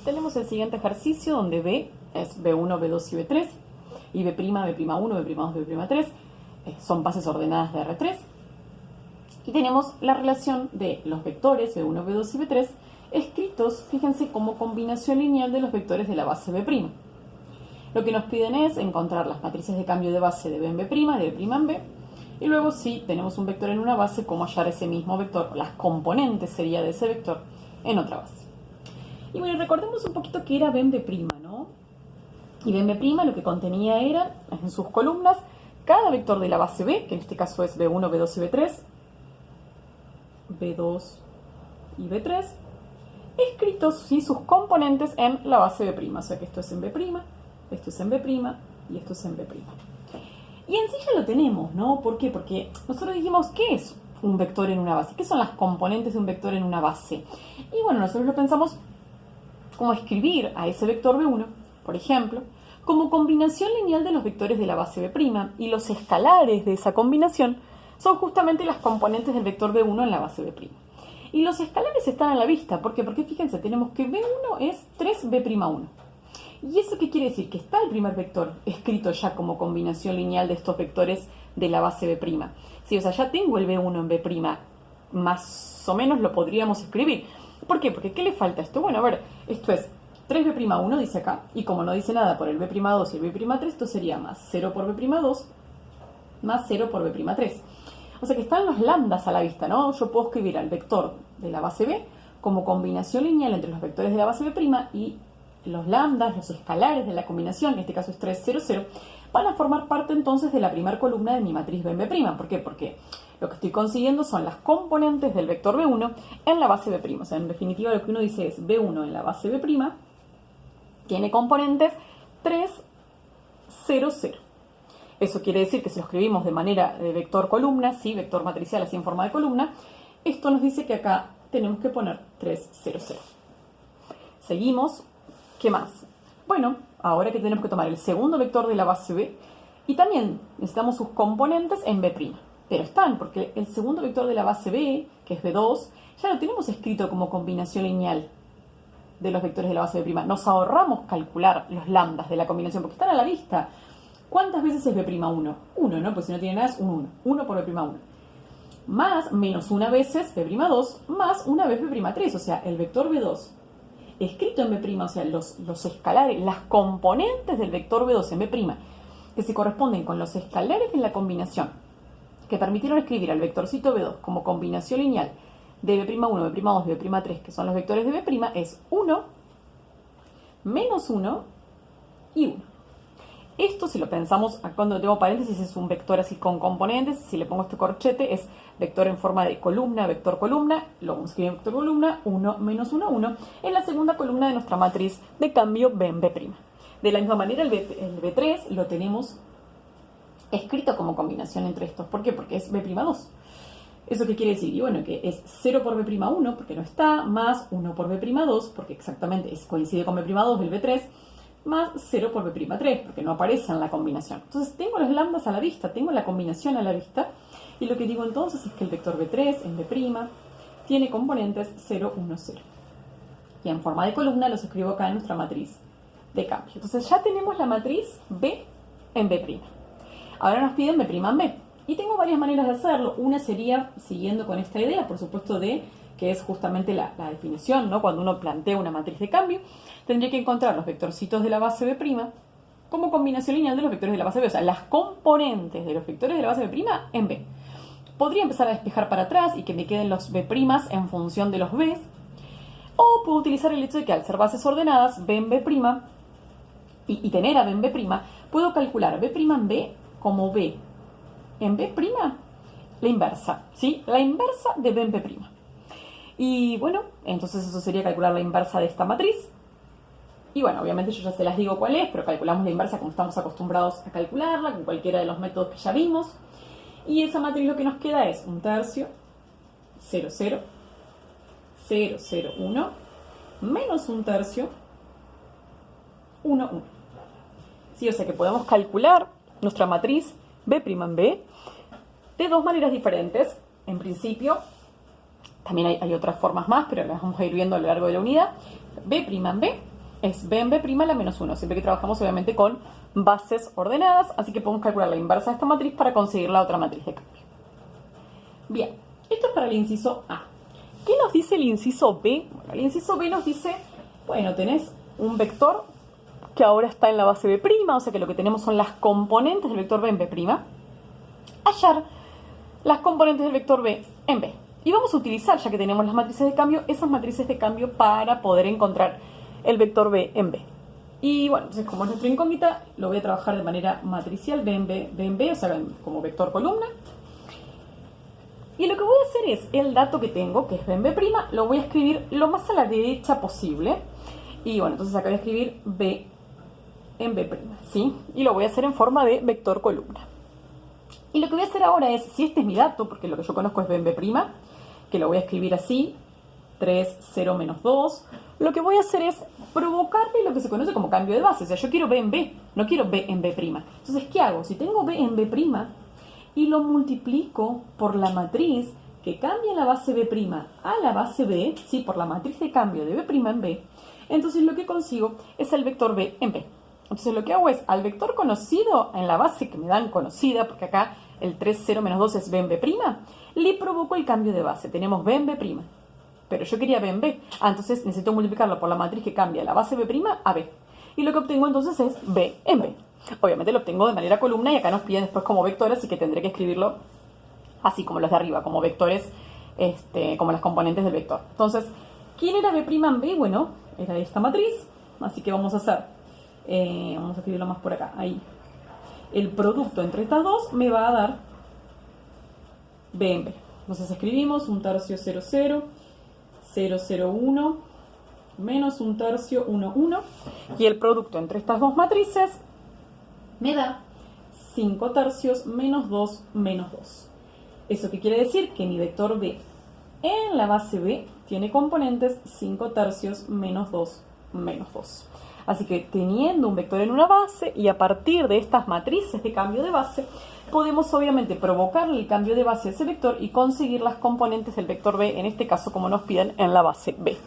tenemos el siguiente ejercicio donde B es B1, B2 y B3, y B', B'1, B'2, B'3 son bases ordenadas de R3. Y tenemos la relación de los vectores B1, B2 y B3 escritos, fíjense, como combinación lineal de los vectores de la base B'. Lo que nos piden es encontrar las matrices de cambio de base de B en B', de B' en B, y luego si tenemos un vector en una base, cómo hallar ese mismo vector, las componentes sería de ese vector, en otra base. Y bueno, recordemos un poquito que era B en B', ¿no? Y B en B' lo que contenía era, en sus columnas, cada vector de la base B, que en este caso es B1, B2 y B3, B2 y B3, escritos, ¿sí?, sus componentes en la base B', o sea que esto es en B', esto es en B' y esto es en B'. Y en sí ya lo tenemos, ¿no? ¿Por qué? Porque nosotros dijimos, ¿qué es un vector en una base? ¿Qué son las componentes de un vector en una base? Y bueno, nosotros lo pensamos como escribir a ese vector B1, por ejemplo, como combinación lineal de los vectores de la base B', y los escalares de esa combinación son justamente las componentes del vector B1 en la base B'. Y los escalares están a la vista. ¿Por qué? Porque fíjense, tenemos que B1 es 3B'1. ¿Y eso qué quiere decir? Que está el primer vector escrito ya como combinación lineal de estos vectores de la base B'. Sí, o sea, ya tengo el B1 en B', más o menos lo podríamos escribir. ¿Por qué? Porque ¿qué le falta a esto? Bueno, a ver, esto es 3B'1, dice acá, y como no dice nada por el B'2 y el B'3, esto sería más 0 por B'2 más 0 por B'3. O sea que están los lambdas a la vista, ¿no? Yo puedo escribir al vector de la base B como combinación lineal entre los vectores de la base B' y los lambdas, los escalares de la combinación, en este caso es 3, 0, 0, van a formar parte entonces de la primera columna de mi matriz B en B'. ¿Por qué? Porque lo que estoy consiguiendo son las componentes del vector B1 en la base B'. O sea, en definitiva lo que uno dice es B1 en la base B' tiene componentes 3, 0, 0. Eso quiere decir que si lo escribimos de manera de vector columna, ¿sí?, vector matricial así en forma de columna, esto nos dice que acá tenemos que poner 3, 0, 0. Seguimos. ¿Qué más? Bueno, ahora que tenemos que tomar el segundo vector de la base B y también necesitamos sus componentes en B'. Pero están, porque el segundo vector de la base B, que es B2, ya lo tenemos escrito como combinación lineal de los vectores de la base B'. Nos ahorramos calcular los lambdas de la combinación porque están a la vista. ¿Cuántas veces es B'1? 1, ¿no? Pues si no tiene nada es un 1. 1 por B'1. Más menos una veces B'2 más una vez B'3. O sea, el vector B2 escrito en B', o sea, los escalares, las componentes del vector B2 en B', que se corresponden con los escalares de la combinación, que permitieron escribir al vectorcito B2 como combinación lineal de B'1, B'2 y B'3, que son los vectores de B', es 1, menos 1 y 1. Esto, si lo pensamos, cuando tengo paréntesis, es un vector así con componentes. Si le pongo este corchete, es vector en forma de columna, vector columna. Lo vamos a escribir en vector columna, 1, menos 1, 1. En la segunda columna de nuestra matriz de cambio B en B'. De la misma manera, el B3 lo tenemos escrito como combinación entre estos. ¿Por qué? Porque es B'2. ¿Eso qué quiere decir? Y bueno, que es 0 por B'1, porque no está, más 1 por B'2, porque exactamente coincide con B'2 el B3, más 0 por B'3, porque no aparece en la combinación. Entonces tengo los lambdas a la vista, tengo la combinación a la vista, y lo que digo entonces es que el vector B3 en B' tiene componentes 0, 1, 0. Y en forma de columna los escribo acá en nuestra matriz de cambio. Entonces ya tenemos la matriz B en B'. Ahora nos piden B' en B. Y tengo varias maneras de hacerlo. Una sería siguiendo con esta idea, por supuesto, de que es justamente la definición, ¿no? Cuando uno plantea una matriz de cambio, tendría que encontrar los vectorcitos de la base B' como combinación lineal de los vectores de la base B. O sea, las componentes de los vectores de la base B' en B. Podría empezar a despejar para atrás y que me queden los B' en función de los B. O puedo utilizar el hecho de que al ser bases ordenadas, B en B' y tener a B en B', puedo calcular B' en B como B en B', la inversa, ¿sí? La inversa de B en B'. Y bueno, entonces eso sería calcular la inversa de esta matriz. Y bueno, obviamente yo ya se las digo cuál es, pero calculamos la inversa como estamos acostumbrados a calcularla, con cualquiera de los métodos que ya vimos. Y esa matriz lo que nos queda es 1/3, 0, 0, 0, 0, 1, menos 1/3, 1, 1. Sí, o sea que podemos calcular nuestra matriz B' en B de dos maneras diferentes. En principio, también hay otras formas más, pero las vamos a ir viendo a lo largo de la unidad. B' en B es b en b' la menos 1, siempre que trabajamos obviamente con bases ordenadas, así que podemos calcular la inversa de esta matriz para conseguir la otra matriz de cambio. Bien, esto es para el inciso A. ¿Qué nos dice el inciso B? Bueno, el inciso B nos dice, bueno, tenés un vector que ahora está en la base B', o sea que lo que tenemos son las componentes del vector B en B'. Hallar las componentes del vector B en B. Y vamos a utilizar, ya que tenemos las matrices de cambio, esas matrices de cambio para poder encontrar el vector B en B. Y bueno, entonces como es nuestra incógnita, lo voy a trabajar de manera matricial, B en B, o sea, como vector columna. Y lo que voy a hacer es, el dato que tengo, que es B en B', lo voy a escribir lo más a la derecha posible. Y bueno, entonces acá voy a escribir B en B', ¿sí? Y lo voy a hacer en forma de vector columna. Y lo que voy a hacer ahora es, si este es mi dato, porque lo que yo conozco es B en B', que lo voy a escribir así, 3, 0, menos 2, lo que voy a hacer es provocarle lo que se conoce como cambio de base. O sea, yo quiero B en B, no quiero B en B'. Entonces, ¿qué hago? Si tengo B en B' y lo multiplico por la matriz que cambia la base B' a la base B, ¿sí? Por la matriz de cambio de B' en B, entonces lo que consigo es el vector B en B. Entonces lo que hago es, al vector conocido en la base que me dan conocida, porque acá el 3, 0, menos 2 es B en B', le provoco el cambio de base. Tenemos B en B', pero yo quería B en B. Entonces necesito multiplicarlo por la matriz que cambia la base B' a B. Y lo que obtengo entonces es B en B. Obviamente lo obtengo de manera columna y acá nos pide después como vector, así que tendré que escribirlo así como los de arriba, como vectores, como las componentes del vector. Entonces, ¿quién era B' en B? Bueno, era esta matriz, así que vamos a hacer, vamos a escribirlo más por acá, ahí. El producto entre estas dos me va a dar B en B. Entonces escribimos 1/3 0, 0, 0, 0, 1, menos 1/3 1, 1. Y el producto entre estas dos matrices me da 5/3 menos 2, menos 2. ¿Eso qué quiere decir? Que mi vector B en la base B tiene componentes 5/3 menos 2, menos 2. Así que teniendo un vector en una base y a partir de estas matrices de cambio de base, podemos obviamente provocarle el cambio de base a ese vector y conseguir las componentes del vector B, en este caso como nos piden en la base B.